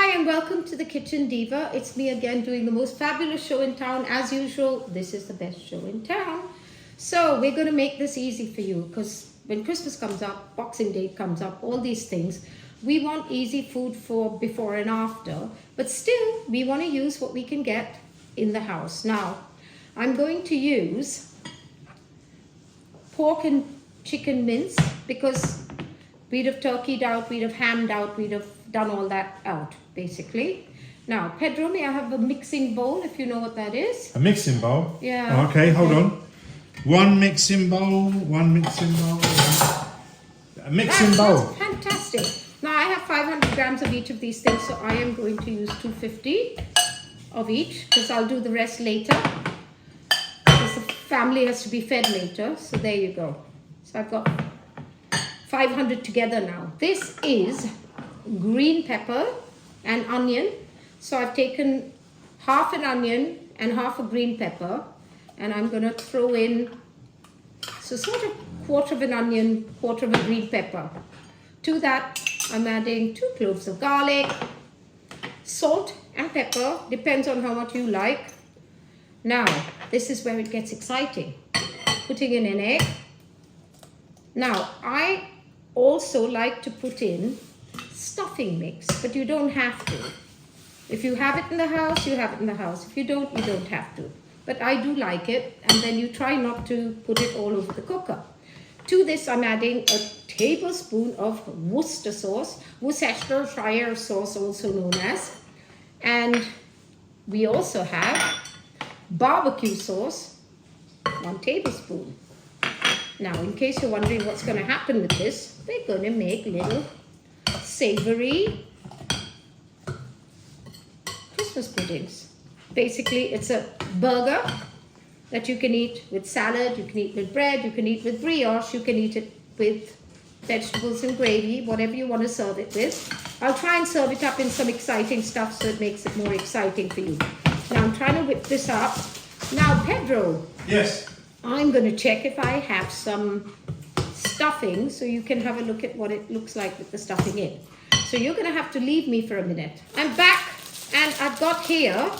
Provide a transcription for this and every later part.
Hi and welcome to the Kitchen Diva. It's me again doing the most fabulous show in town. As usual, this is the best show in town. So we're going to make this easy for you because when Christmas comes up, Boxing Day comes up, all these things, we want easy food for before and after, but still we want to use what we can get in the house. Now, I'm going to use pork and chicken mince because we'd have turkeyed out, we'd have hammed out, we'd have done all that out, basically. Now, Pedro, may I have a mixing bowl, if you know what that is? A mixing bowl? Yeah. Oh, okay, hold on. One mixing bowl, one mixing bowl. A mixing bowl. That's fantastic. Now, I have 500 grams of each of these things, so I am going to use 250 of each, because I'll do the rest later. Because the family has to be fed later, so there you go. So I've got 500 together now. This is green pepper and onion. So I've taken half an onion and half a green pepper, and I'm going to throw in, so sort of quarter of an onion, quarter of a green pepper. To that, I'm adding 2 cloves of garlic, salt and pepper, depends on how much you like. Now, this is where it gets exciting. Putting in an egg. Now, I also like to put in stuffing mix, but you don't have to. If you have it in the house, you have it in the house. If you don't have to. But I do like it, and then you try not to put it all over the cooker. To this, I'm adding a tablespoon of Worcestershire sauce, also known as. And we also have barbecue sauce, 1 tablespoon. Now, in case you're wondering what's going to happen with this, we're going to make little savory Christmas puddings. Basically, it's a burger that you can eat with salad, you can eat with bread, you can eat with brioche, you can eat it with vegetables and gravy, whatever you want to serve it with. I'll try and serve it up in some exciting stuff so it makes it more exciting for you. Now, I'm trying to whip this up. Now, Pedro. Yes. I'm going to check if I have some stuffing so you can have a look at what it looks like with the stuffing in. So you're going to have to leave me for a minute. I'm back, and I've got here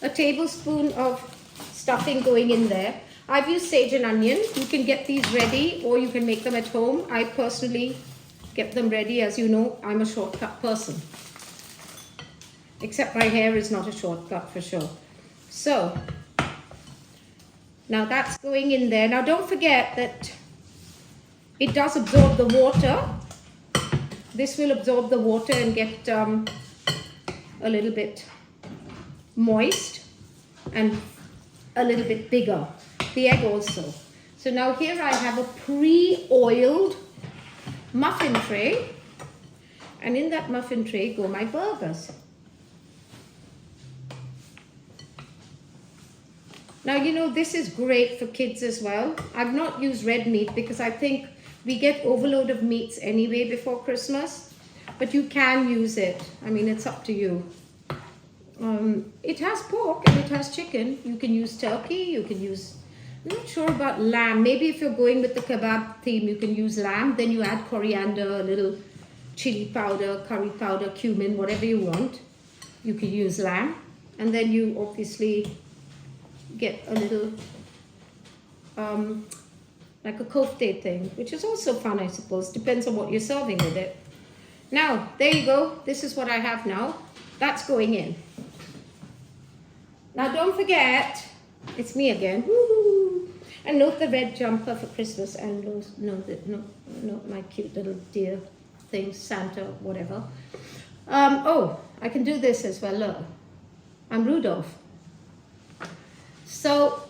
a tablespoon of stuffing going in there. I've used sage and onion. You can get these ready or you can make them at home. I personally get them ready. As you know, I'm a shortcut person. Except my hair is not a shortcut for sure. So, now that's going in there. Now don't forget that it does absorb the water. This will absorb the water and get a little bit moist and a little bit bigger. The egg also. So now here I have a pre-oiled muffin tray, and in that muffin tray go my burgers. Now, you know, this is great for kids as well. I've not used red meat because I think we get overload of meats anyway before Christmas, but you can use it. I mean, it's up to you. It has pork and it has chicken. You can use turkey, you can use, I'm not sure about lamb. Maybe if you're going with the kebab theme, you can use lamb. Then you add coriander, a little chili powder, curry powder, cumin, whatever you want. You can use lamb. And then you obviously get a little, like a kofte thing, which is also fun, I suppose. Depends on what you're serving with it. Now, there you go. This is what I have now. That's going in. Now, don't forget, it's me again. Woo-hoo. And note the red jumper for Christmas, and note my cute little deer thing, Santa, whatever. Oh, I can do this as well. Look, I'm Rudolph. So,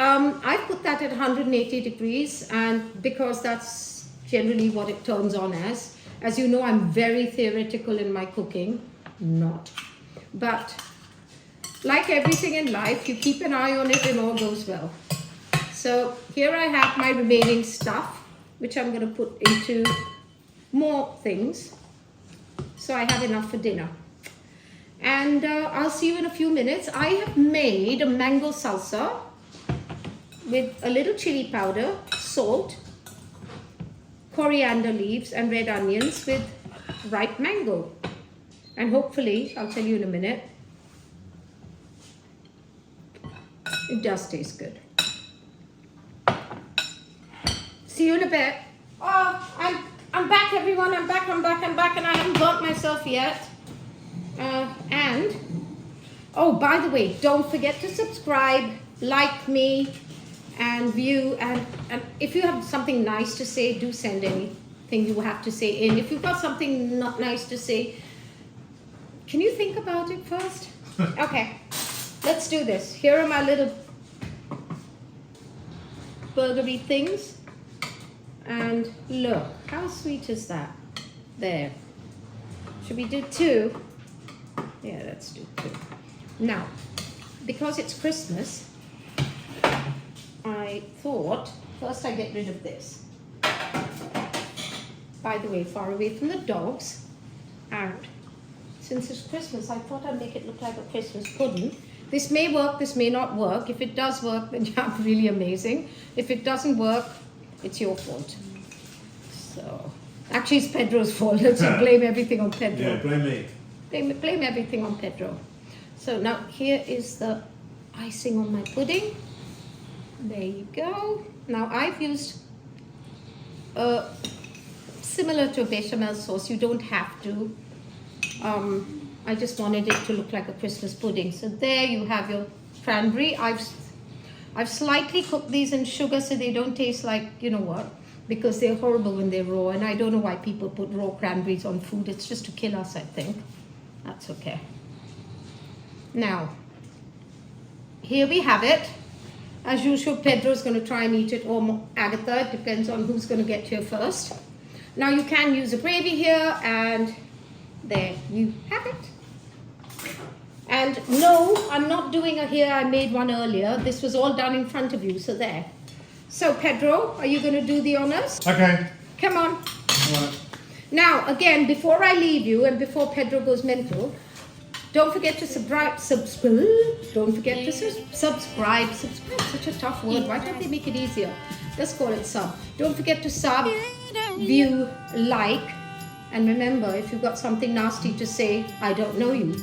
I put that at 180 degrees, and because that's generally what it turns on as. As you know, I'm very theoretical in my cooking. Not. But, like everything in life, you keep an eye on it and all goes well. So, here I have my remaining stuff, which I'm going to put into more things. So, I have enough for dinner. And I'll see you in a few minutes. I have made a mango salsa with a little chili powder, salt, coriander leaves and red onions with ripe mango. And hopefully, I'll tell you in a minute, it does taste good. See you in a bit. Oh, I'm back, everyone. I'm back, and I haven't burnt myself yet. And, oh, by the way, don't forget to subscribe, like me, and view. And if you have something nice to say, do send anything you have to say in. If you've got something not nice to say, can you think about it first? Okay, let's do this. Here are my little burgery things. And look, how sweet is that? There. Should we do 2? Yeah, let's do 2. Now, because it's Christmas, I thought first I get rid of this. By the way, far away from the dogs. And since it's Christmas, I thought I'd make it look like a Christmas pudding. This may work, this may not work. If it does work, then you're really amazing. If it doesn't work, it's your fault. So, actually, it's Pedro's fault. Let's blame everything on Pedro. Yeah, blame me. Blame everything on Pedro. So now here is the icing on my pudding. There you go. Now I've used similar to a bechamel sauce. You don't have to. I just wanted it to look like a Christmas pudding. So there you have your cranberry. I've slightly cooked these in sugar so they don't taste like, you know what, because they're horrible when they're raw. And I don't know why people put raw cranberries on food. It's just to kill us, I think. That's okay. Now, here we have it. As usual, Pedro's going to try and eat it, or Agatha. It depends on who's going to get here first. Now, you can use a gravy here, and there you have it. And no, I'm not doing a here. I made one earlier. This was all done in front of you, so there. So, Pedro, are you going to do the honors? Okay. Come on. All right. Now, again, before I leave you and before Pedro goes mental, don't forget to subscribe. Don't forget to subscribe. Subscribe, such a tough word. Why can't they make it easier? Let's call it sub. Don't forget to sub, view, like, and remember, if you've got something nasty to say, I don't know you.